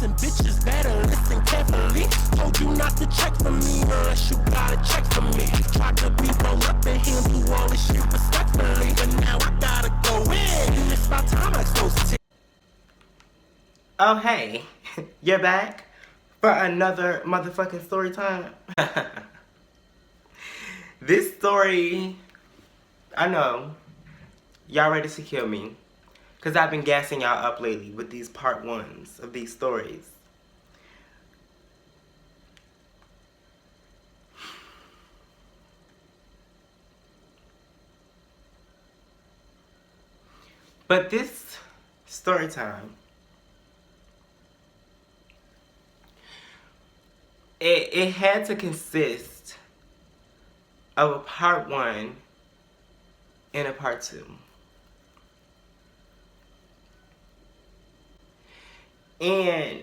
listen, bitches better listen carefully. Told you not to check for me unless you gotta check for me. Tried to be roll up and handle all this shit respectfully, but now I gotta go in. It's about time I close the Oh hey, you're back for another motherfucking story time. This story, I know, y'all ready to kill me. Because I've been gassing y'all up lately with these part ones of these stories. But this story time, it had to consist of a part one and a part two. And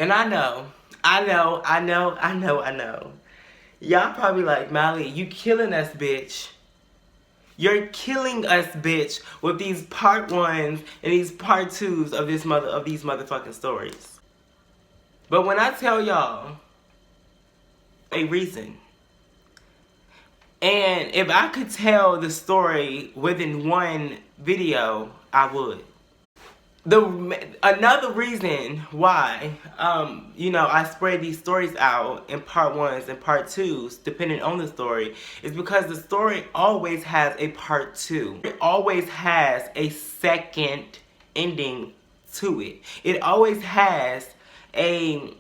I know. Y'all probably like, Miley, you killing us, bitch. You're killing us, bitch, with these part ones and these part twos of these motherfucking stories. But when I tell y'all a reason, and if I could tell the story within one video, I would. Another reason why, I spread these stories out in part ones and part twos, depending on the story, is because the story always has a part two. It always has a second ending to it. It always has a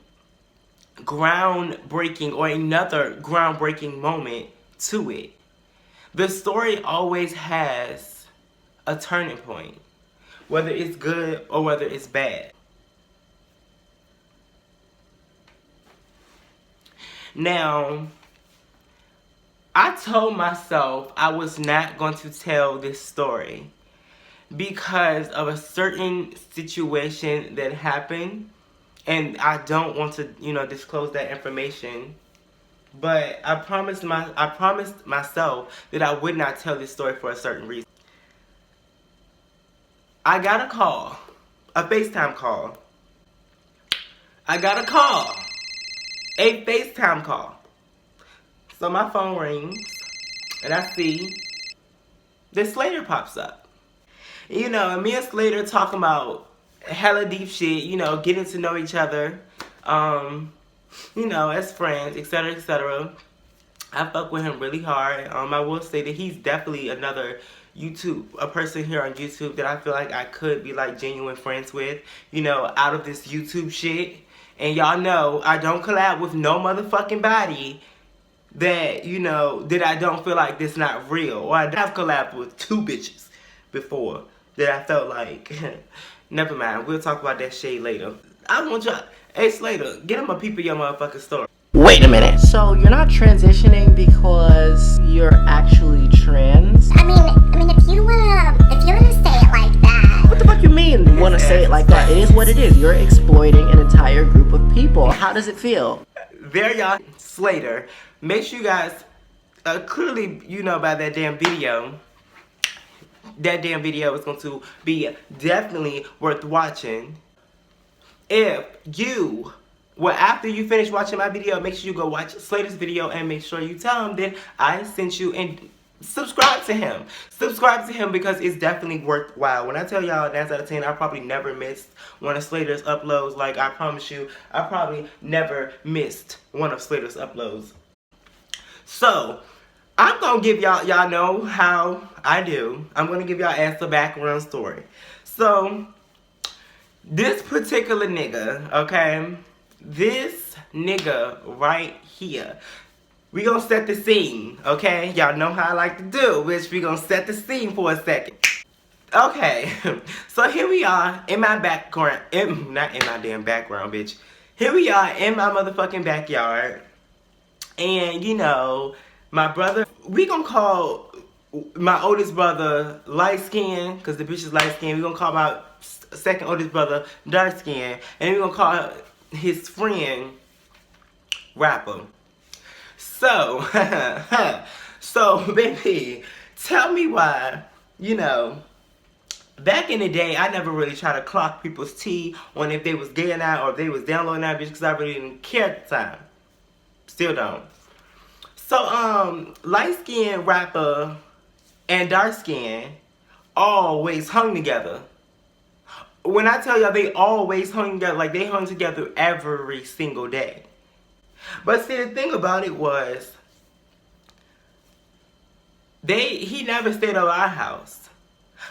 groundbreaking or another groundbreaking moment to it. The story always has a turning point, whether it's good or whether it's bad. Now, I told myself I was not going to tell this story because of a certain situation that happened, and I don't want to, disclose that information. But I promised myself that I would not tell this story for a certain reason. I got a call, a FaceTime call. A FaceTime call. So my phone rings, and I see that Slayter pops up. And me and Slayter talking about hella deep shit, getting to know each other, as friends, etc., etc. I fuck with him really hard. I will say that he's definitely another a person here on YouTube that I feel like I could be like genuine friends with, out of this YouTube shit. And y'all know I don't collab with no motherfucking body that, that I don't feel like this not real. Or I have collabed with 2 bitches before that I felt like, never mind, we'll talk about that shade later. I want y'all, hey Slayter, get him a peep of your motherfucking story. Wait a minute. So you're not transitioning because you're actually trans? I mean, if you wanna say it like that. What the fuck you mean, wanna say it like that? It is what it is. You're exploiting an entire group of people. How does it feel? There y'all, Slayter. Make sure you guys, clearly, by that damn video. That damn video is going to be definitely worth watching. If you... Well, after you finish watching my video, make sure you go watch Slayter's video and make sure you tell him that I sent you, and subscribe to him. Subscribe to him because it's definitely worthwhile. When I tell y'all 9 out of 10, I probably never missed one of Slayter's uploads. Like, I promise you, I probably never missed one of Slayter's uploads. So, I'm going to give y'all know how I do. I'm going to give y'all ass the background story. So, this particular nigga, okay? This nigga right here. We gonna set the scene, okay? Y'all know how I like to do, bitch. We gonna set the scene for a second. Okay, so here we are in my background. Not in my damn background, bitch. Here we are in my motherfucking backyard. And, my brother, we gonna call my oldest brother light skin, because the bitch is light skin. We gonna call my second oldest brother dark skin. And we gonna call his friend, rapper. So, so, baby, tell me why, you know, back in the day, I never really tried to clock people's tea on if they was gay or not, or if they was downloading that bitch, because I really didn't care at the time. Still don't. So, light-skinned rapper and dark-skinned always hung together. When I tell y'all they always hung together, like they hung together every single day. But see, the thing about it was, he never stayed over our house.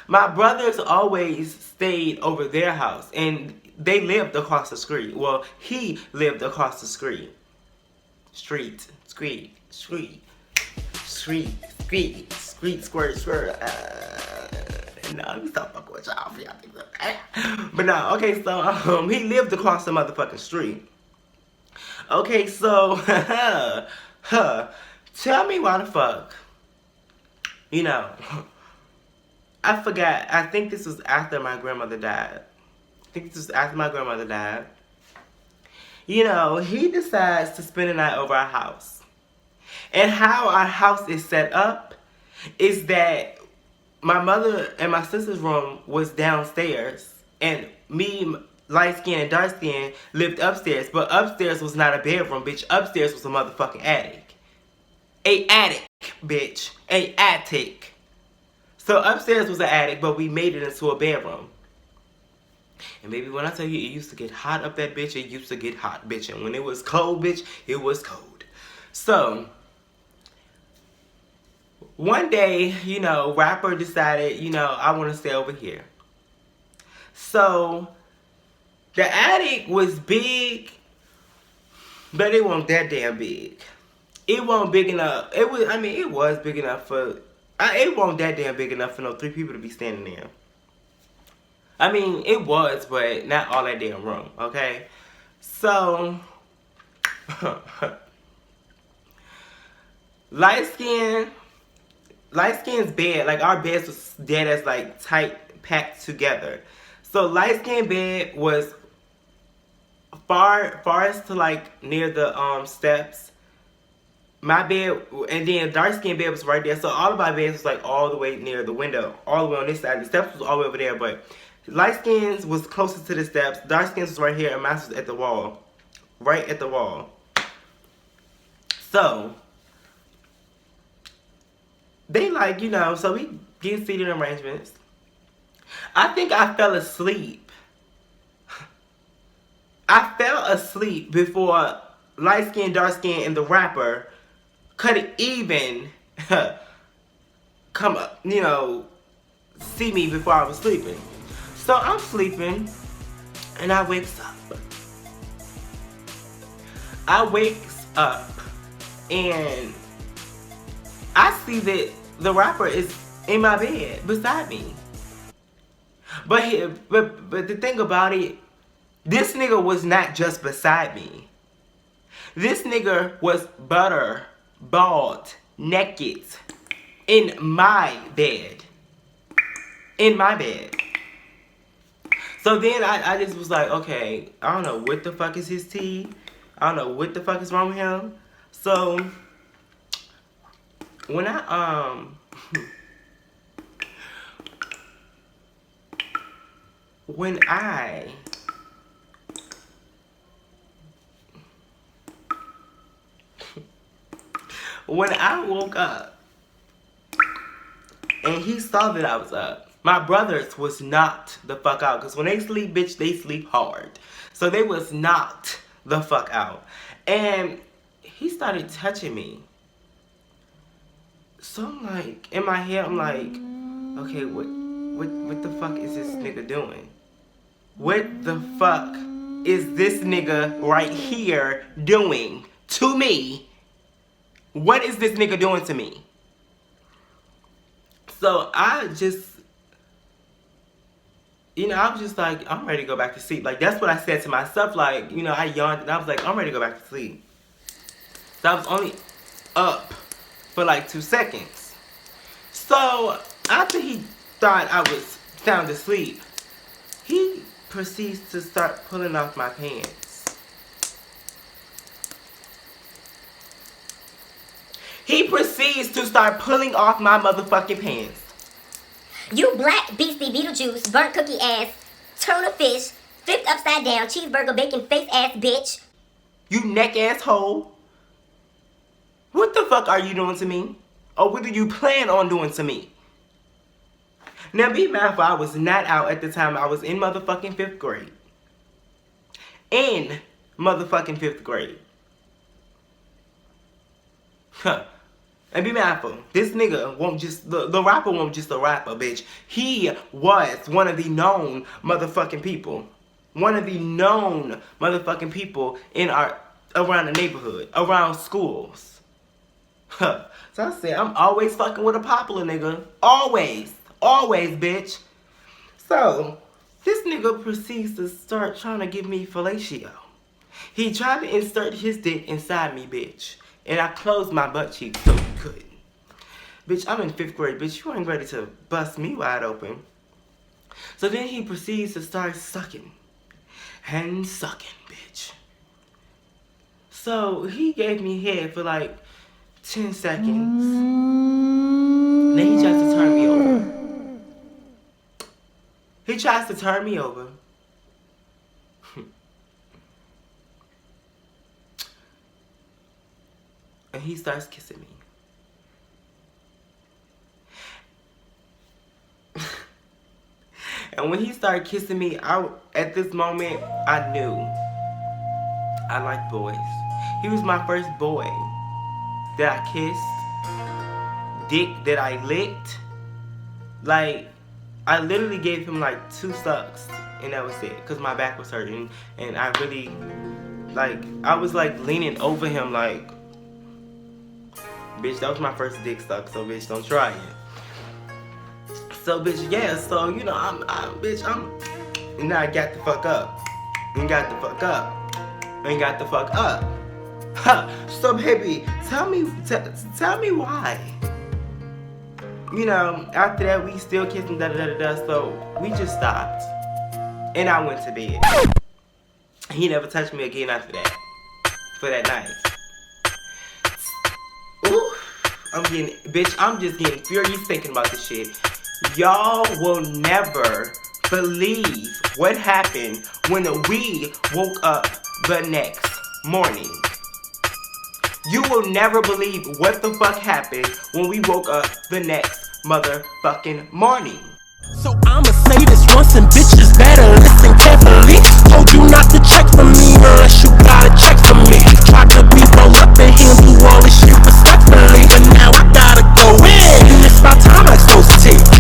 My brothers always stayed over their house, and they lived across the street. Well, he lived across the street. Street, squirt. No, let me stop fucking with y'all. But no, okay, so he lived across the motherfucking street. Okay, so tell me why the fuck, you know, I forgot. I think this was after my grandmother died. You know, he decides to spend the night over our house. And how our house is set up is that my mother and my sister's room was downstairs. And me, light skin and dark skin, lived upstairs. But upstairs was not a bedroom, bitch. Upstairs was a motherfucking attic. A attic, bitch. A attic. So upstairs was an attic, but we made it into a bedroom. And baby, when I tell you it used to get hot up that bitch, it used to get hot, bitch. And when it was cold, bitch, it was cold. So, one day, you know, rapper decided, you know, I want to stay over here. So, the attic was big, but it wasn't that damn big. It wasn't big enough. It was big enough for, it wasn't that damn big enough for no 3 people to be standing there. I mean, it was, but not all that damn room, okay? So, light skin's bed, like our beds was dead as like tight, packed together. So light skin bed was farthest to like near the steps. My bed, and then dark skin bed was right there. So all of my beds was like all the way near the window, all the way on this side. The steps was all the way over there, but light skins was closest to the steps. Dark skins was right here, and mine was at the wall, right at the wall. So they like, you know, so we get seated arrangements. I think I fell asleep. I fell asleep before light skin, dark skin, and the rapper couldn't even come up, you know, see me before I was sleeping. So I'm sleeping, and I wakes up. And I see that the rapper is in my bed beside me. But the thing about it, this nigga was not just beside me. This nigga was butter, bald, naked, in my bed. In my bed. So then I just was like, okay, I don't know what the fuck is his tea. I don't know what the fuck is wrong with him. So when I woke up and he saw that I was up, my brothers was knocked the fuck out. Because when they sleep, bitch, they sleep hard. So they was knocked the fuck out. And he started touching me. So I'm like, in my head, I'm like, okay, what the fuck is this nigga doing? What the fuck is this nigga right here doing to me? What is this nigga doing to me? So I just, you know, I was just like, I'm ready to go back to sleep. Like, that's what I said to myself. Like, you know, I yawned and I was like, I'm ready to go back to sleep. So I was only up for like 2 seconds. So after he thought I was sound asleep, he proceeds to start pulling off my pants. He proceeds to start pulling off my motherfucking pants. You black beastie Beetlejuice, burnt cookie ass, tuna fish, flipped upside down, cheeseburger bacon face ass bitch. You neck asshole. What the fuck are you doing to me? Or what do you plan on doing to me? Now be mindful, I was not out at the time. I was in motherfucking 5th grade. In motherfucking 5th grade. Huh. And be mindful, this nigga won't just, the rapper won't just a rapper, bitch. He was one of the known motherfucking people. One of the known motherfucking people in around the neighborhood, around schools. Huh. So I said, I'm always fucking with a popular nigga. Always. Always, bitch. So, this nigga proceeds to start trying to give me fellatio. He tried to insert his dick inside me, bitch. And I closed my butt cheek so he couldn't. Bitch, I'm in 5th grade, bitch. You ain't ready to bust me wide open. So then he proceeds to start sucking. And sucking, bitch. So he gave me head for like 10 seconds. Then he tries to turn me over. He tries to turn me over. And he starts kissing me. And when he started kissing me, at this moment, I knew I liked boys. He was my first boy that I kissed, dick that I licked. Like, I literally gave him like 2 sucks, and that was it, because my back was hurting, and I really, like, I was like leaning over him like, bitch, that was my first dick suck, so bitch, don't try it. So bitch, yeah, so you know, and now I got the fuck up. And got the fuck up. And got the fuck up. Huh. So baby, tell me why. You know, after that we still kissing, so we just stopped. And I went to bed. He never touched me again after that. For that night. Ooh, I'm just getting furious thinking about this shit. Y'all will never believe what happened when we woke up the next morning. You will never believe what the fuck happened when we woke up the next motherfucking morning. So I'ma say this once and bitches better listen carefully. Told you not to